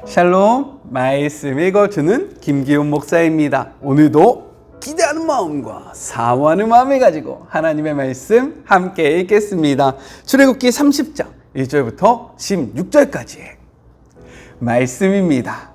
샬롬, 말씀 읽어주는 김기훈 목사입니다. 오늘도 기대하는 마음과 사모하는 마음을 가지고 하나님의 말씀 함께 읽겠습니다. 출애굽기 30장 1절부터 16절까지의 말씀입니다.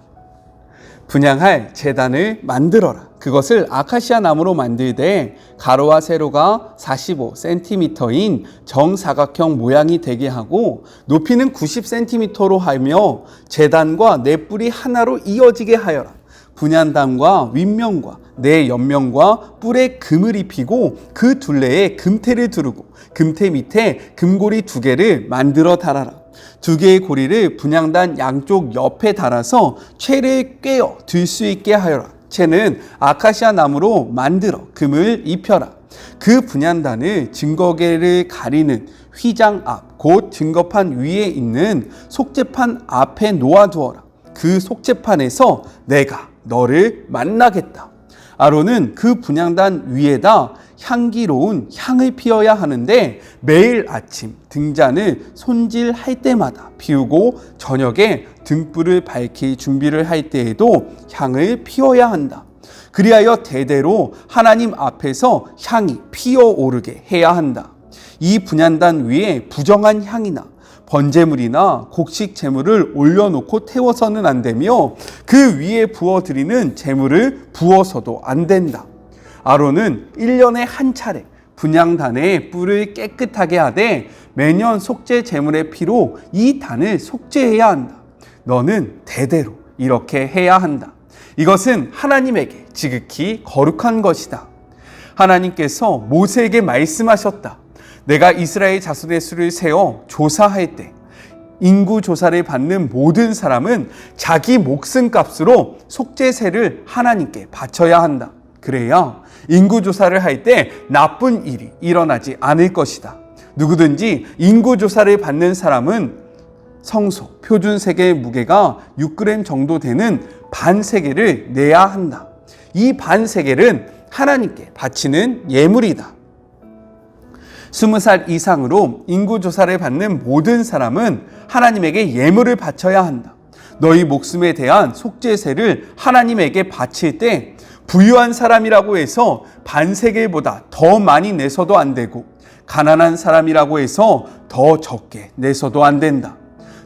분향할 제단을 만들어라. 그것을 아카시아 나무로 만들되 가로와 세로가 45cm인 정사각형 모양이 되게 하고 높이는 90cm로 하며 제단과 네 뿔이 하나로 이어지게 하여라. 분향단과 윗면과 네 옆면과 뿔에 금을 입히고 그 둘레에 금태를 두르고 금태 밑에 금고리 2개를 만들어 달아라. 2개의 고리를 분향단 양쪽 옆에 달아서 채를 꿰어 들 수 있게 하여라. 채는 아카시아 나무로 만들어 금을 입혀라. 그 분향단을 증거계를 가리는 휘장 앞, 곧 증거판 위에 있는 속죄판 앞에 놓아두어라. 그 속죄판에서 내가 너를 만나겠다. 아론은 그 분향단 위에다 향기로운 향을 피워야 하는데 매일 아침 등잔을 손질할 때마다 피우고 저녁에 등불을 밝힐 준비를 할 때에도 향을 피워야 한다. 그리하여 대대로 하나님 앞에서 향이 피어오르게 해야 한다. 이 분향단 위에 부정한 향이나 번제물이나 곡식 제물을 올려놓고 태워서는 안 되며 그 위에 부어드리는 제물을 부어서도 안 된다. 아론은 1년에 한 차례 분향단의 뿔을 깨끗하게 하되 매년 속죄 제물의 피로 이 단을 속죄해야 한다. 너는 대대로 이렇게 해야 한다. 이것은 하나님에게 지극히 거룩한 것이다. 하나님께서 모세에게 말씀하셨다. 내가 이스라엘 자손의 수를 세어 조사할 때 인구 조사를 받는 모든 사람은 자기 목숨값으로 속죄세를 하나님께 바쳐야 한다. 그래야 인구 조사를 할 때 나쁜 일이 일어나지 않을 것이다. 누구든지 인구 조사를 받는 사람은 성소 표준 세계의 무게가 6g 정도 되는 반세겔을 내야 한다. 이 반세겔은 하나님께 바치는 예물이다. 20살 이상으로 인구조사를 받는 모든 사람은 하나님에게 예물을 바쳐야 한다. 너희 목숨에 대한 속죄세를 하나님에게 바칠 때 부유한 사람이라고 해서 반세겔보다 더 많이 내서도 안 되고 가난한 사람이라고 해서 더 적게 내서도 안 된다.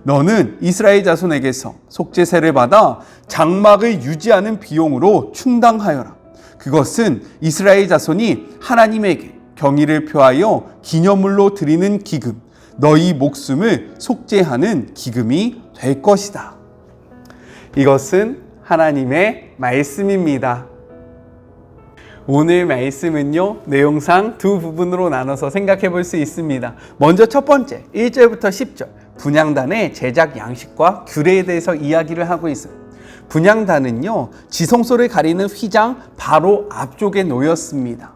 너는 이스라엘 자손에게서 속죄세를 받아 장막을 유지하는 비용으로 충당하여라. 그것은 이스라엘 자손이 하나님에게 경의를 표하여 기념물로 드리는 기금, 너희 목숨을 속죄하는 기금이 될 것이다. 이것은 하나님의 말씀입니다. 오늘 말씀은요, 내용상 두 부분으로 나눠서 생각해 볼 수 있습니다. 먼저 첫 번째, 1절부터 10절, 분향단의 제작 양식과 규례에 대해서 이야기를 하고 있어요. 분향단은요, 지성소를 가리는 휘장 바로 앞쪽에 놓였습니다.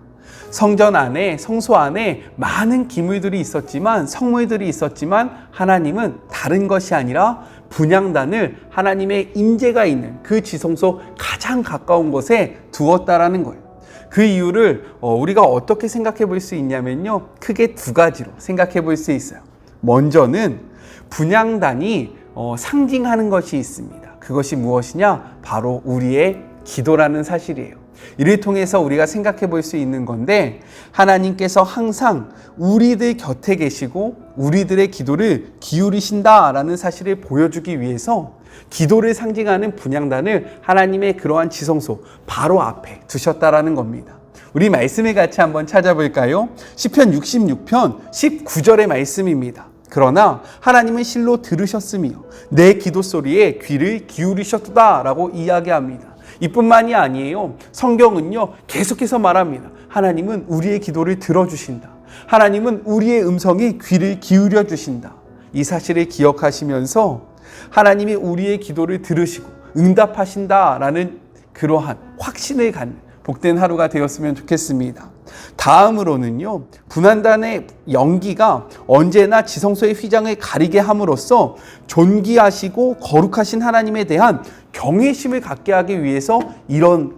성전 안에, 성소 안에 많은 기물들이 있었지만, 성물들이 있었지만 하나님은 다른 것이 아니라 분향단을 하나님의 임재가 있는 그 지성소 가장 가까운 곳에 두었다라는 거예요. 그 이유를 우리가 어떻게 생각해 볼 수 있냐면요, 크게 두 가지로 생각해 볼 수 있어요. 먼저는 분향단이 상징하는 것이 있습니다. 그것이 무엇이냐? 바로 우리의 기도라는 사실이에요. 이를 통해서 우리가 생각해 볼 수 있는 건데, 하나님께서 항상 우리들 곁에 계시고 우리들의 기도를 기울이신다라는 사실을 보여주기 위해서 기도를 상징하는 분향단을 하나님의 그러한 지성소 바로 앞에 두셨다라는 겁니다. 우리 말씀을 같이 한번 찾아볼까요? 시편 66편 19절의 말씀입니다. 그러나 하나님은 실로 들으셨으며 내 기도 소리에 귀를 기울이셨다라고 이야기합니다. 이뿐만이 아니에요. 성경은요, 계속해서 말합니다. 하나님은 우리의 기도를 들어주신다. 하나님은 우리의 음성에 귀를 기울여 주신다. 이 사실을 기억하시면서 하나님이 우리의 기도를 들으시고 응답하신다라는 그러한 확신을 갖는 복된 하루가 되었으면 좋겠습니다. 다음으로는요, 분향단의 연기가 언제나 지성소의 휘장을 가리게 함으로써 존귀하시고 거룩하신 하나님에 대한 경외심을 갖게 하기 위해서 이런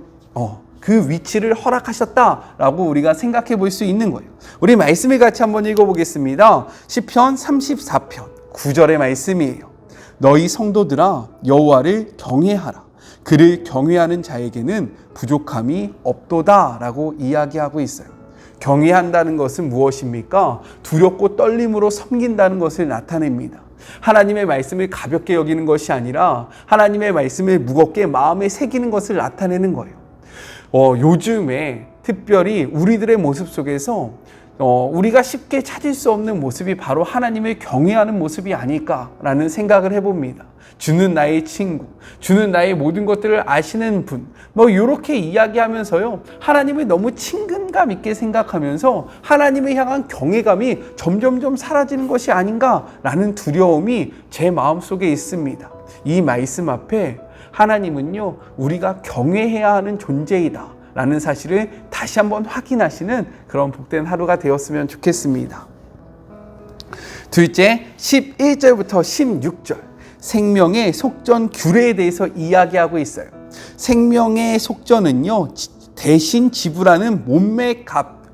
그 위치를 허락하셨다라고 우리가 생각해 볼 수 있는 거예요. 우리 말씀을 같이 한번 읽어보겠습니다. 시편 34편 9절의 말씀이에요. 너희 성도들아 여호와를 경외하라. 그를 경외하는 자에게는 부족함이 없도다 라고 이야기하고 있어요. 경외한다는 것은 무엇입니까? 두렵고 떨림으로 섬긴다는 것을 나타냅니다. 하나님의 말씀을 가볍게 여기는 것이 아니라 하나님의 말씀을 무겁게 마음에 새기는 것을 나타내는 거예요. 요즘에 특별히 우리들의 모습 속에서 우리가 쉽게 찾을 수 없는 모습이 바로 하나님을 경외하는 모습이 아닐까라는 생각을 해봅니다. 주는 나의 친구, 주는 나의 모든 것들을 아시는 분, 이렇게 이야기하면서요, 하나님을 너무 친근감 있게 생각하면서 하나님을 향한 경외감이 점점점 사라지는 것이 아닌가라는 두려움이 제 마음속에 있습니다. 이 말씀 앞에 하나님은요, 우리가 경외해야 하는 존재이다 라는 사실을 다시 한번 확인하시는 그런 복된 하루가 되었으면 좋겠습니다. 둘째, 11절부터 16절. 생명의 속전 규례에 대해서 이야기하고 있어요. 생명의 속전은요, 대신 지불하는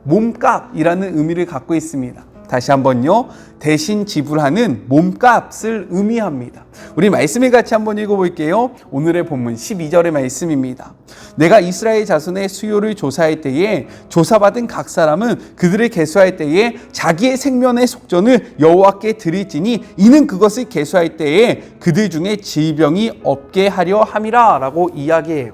몸값이라는 의미를 갖고 있습니다. 다시 한번요, 대신 지불하는 몸값을 의미합니다. 우리 말씀을 같이 한번 읽어볼게요. 오늘의 본문 12절의 말씀입니다. 내가 이스라엘 자손의 수요를 조사할 때에 조사받은 각 사람은 그들을 계수할 때에 자기의 생명의 속전을 여호와께 드릴지니 이는 그것을 계수할 때에 그들 중에 질병이 없게 하려 함이라 라고 이야기해요.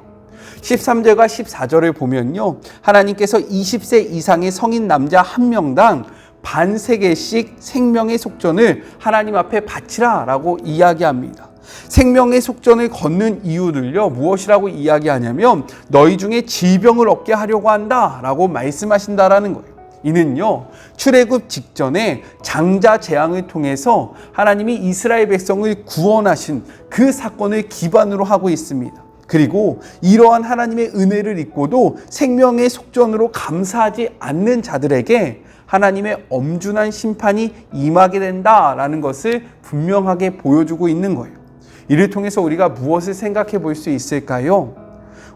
13절과 14절을 보면요, 하나님께서 20세 이상의 성인 남자 한 명당 반세개씩 생명의 속전을 하나님 앞에 바치라 라고 이야기합니다. 생명의 속전을 걷는 이유를요, 무엇이라고 이야기하냐면 너희 중에 질병을 얻게 하려고 한다 라고 말씀하신다라는 거예요. 이는요, 출애굽 직전에 장자 재앙을 통해서 하나님이 이스라엘 백성을 구원하신 그 사건을 기반으로 하고 있습니다. 그리고 이러한 하나님의 은혜를 잊고도 생명의 속전으로 감사하지 않는 자들에게 하나님의 엄중한 심판이 임하게 된다라는 것을 분명하게 보여주고 있는 거예요. 이를 통해서 우리가 무엇을 생각해 볼 수 있을까요?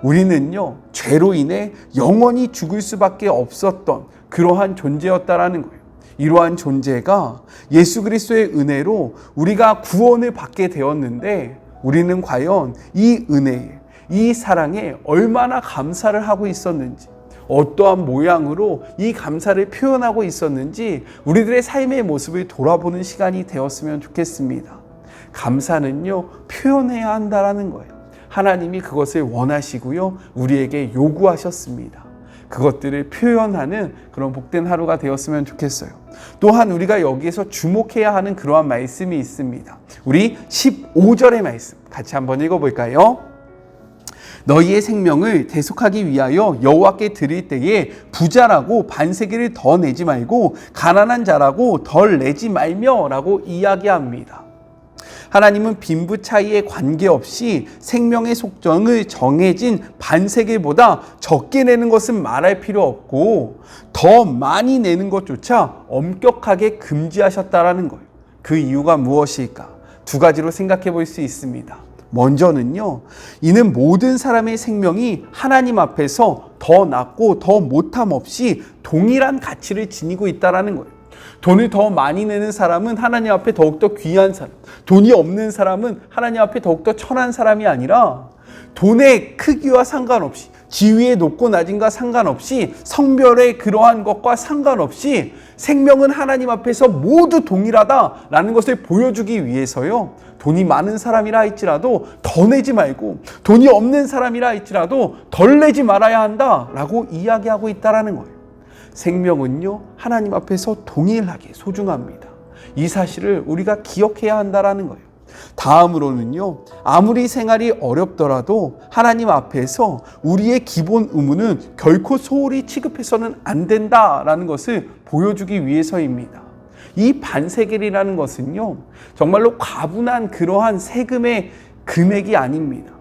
우리는요, 죄로 인해 영원히 죽을 수밖에 없었던 그러한 존재였다라는 거예요. 이러한 존재가 예수 그리스도의 은혜로 우리가 구원을 받게 되었는데 우리는 과연 이 은혜에, 이 사랑에 얼마나 감사를 하고 있었는지, 어떠한 모양으로 이 감사를 표현하고 있었는지 우리들의 삶의 모습을 돌아보는 시간이 되었으면 좋겠습니다. 감사는요, 표현해야 한다라는 거예요. 하나님이 그것을 원하시고요, 우리에게 요구하셨습니다. 그것들을 표현하는 그런 복된 하루가 되었으면 좋겠어요. 또한 우리가 여기에서 주목해야 하는 그러한 말씀이 있습니다. 우리 15절의 말씀 같이 한번 읽어볼까요? 너희의 생명을 대속하기 위하여 여호와께 드릴 때에 부자라고 반세기를 더 내지 말고 가난한 자라고 덜 내지 말며 라고 이야기합니다. 하나님은 빈부 차이에 관계없이 생명의 속정을 정해진 반세기보다 적게 내는 것은 말할 필요 없고 더 많이 내는 것조차 엄격하게 금지하셨다라는 거예요. 그 이유가 무엇일까? 두 가지로 생각해 볼 수 있습니다. 먼저는요, 이는 모든 사람의 생명이 하나님 앞에서 더 낫고 더 못함 없이 동일한 가치를 지니고 있다는 거예요. 돈을 더 많이 내는 사람은 하나님 앞에 더욱더 귀한 사람, 돈이 없는 사람은 하나님 앞에 더욱더 천한 사람이 아니라 돈의 크기와 상관없이, 지위의 높고 낮음과 상관없이, 성별의 그러한 것과 상관없이 생명은 하나님 앞에서 모두 동일하다라는 것을 보여주기 위해서요, 돈이 많은 사람이라 할지라도 더 내지 말고 돈이 없는 사람이라 할지라도 덜 내지 말아야 한다라고 이야기하고 있다는 거예요. 생명은요, 하나님 앞에서 동일하게 소중합니다. 이 사실을 우리가 기억해야 한다는 거예요. 다음으로는요, 아무리 생활이 어렵더라도 하나님 앞에서 우리의 기본 의무는 결코 소홀히 취급해서는 안 된다라는 것을 보여주기 위해서입니다. 이 반세겔이라는 것은요, 정말로 과분한 그러한 세금의 금액이 아닙니다.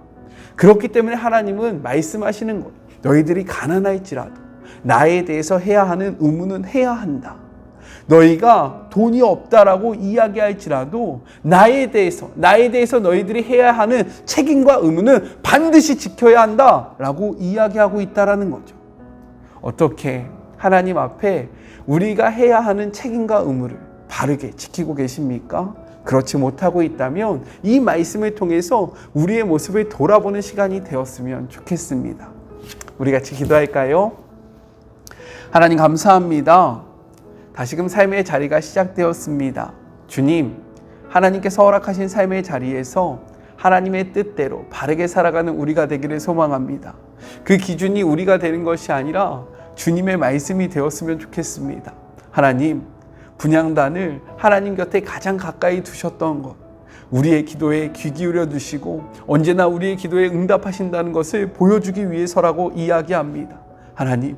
그렇기 때문에 하나님은 말씀하시는 거예요. 너희들이 가난할지라도 나에 대해서 해야 하는 의무는 해야 한다. 너희가 돈이 없다라고 이야기할지라도 나에 대해서 너희들이 해야 하는 책임과 의무는 반드시 지켜야 한다라고 이야기하고 있다라는 거죠. 어떻게 하나님 앞에 우리가 해야 하는 책임과 의무를 바르게 지키고 계십니까? 그렇지 못하고 있다면 이 말씀을 통해서 우리의 모습을 돌아보는 시간이 되었으면 좋겠습니다. 우리 같이 기도할까요? 하나님 감사합니다. 다시금 삶의 자리가 시작되었습니다. 주님, 하나님께서 허락하신 삶의 자리에서 하나님의 뜻대로 바르게 살아가는 우리가 되기를 소망합니다. 그 기준이 우리가 되는 것이 아니라 주님의 말씀이 되었으면 좋겠습니다. 하나님, 분향단을 하나님 곁에 가장 가까이 두셨던 것, 우리의 기도에 귀 기울여 주시고 언제나 우리의 기도에 응답하신다는 것을 보여주기 위해서라고 이야기합니다. 하나님,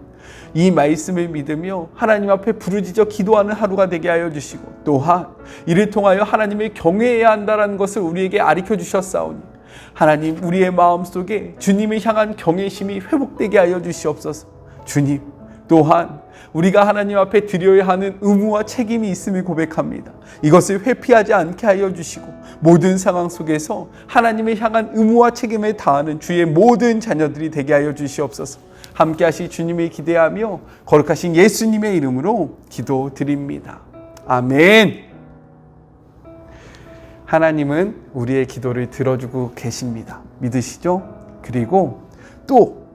이 말씀을 믿으며 하나님 앞에 부르짖어 기도하는 하루가 되게 하여 주시고, 또한 이를 통하여 하나님을 경외해야 한다는 것을 우리에게 가르쳐 주셨사오니 하나님, 우리의 마음속에 주님을 향한 경외심이 회복되게 하여 주시옵소서. 주님, 또한 우리가 하나님 앞에 드려야 하는 의무와 책임이 있음을 고백합니다. 이것을 회피하지 않게 하여 주시고 모든 상황 속에서 하나님을 향한 의무와 책임을 다하는 주의 모든 자녀들이 되게 하여 주시옵소서. 함께 하실 주님을 기대하며 거룩하신 예수님의 이름으로 기도드립니다. 아멘. 하나님은 우리의 기도를 들어주고 계십니다. 믿으시죠? 그리고 또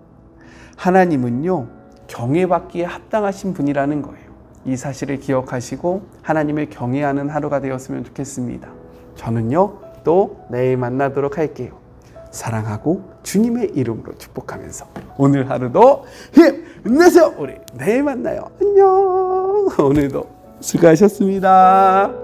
하나님은요, 경외받기에 합당하신 분이라는 거예요. 이 사실을 기억하시고 하나님을 경외하는 하루가 되었으면 좋겠습니다. 저는요, 또 내일 만나도록 할게요. 사랑하고 주님의 이름으로 축복하면서 오늘 하루도 힘내세요. 우리 내일 만나요. 안녕. 오늘도 수고하셨습니다.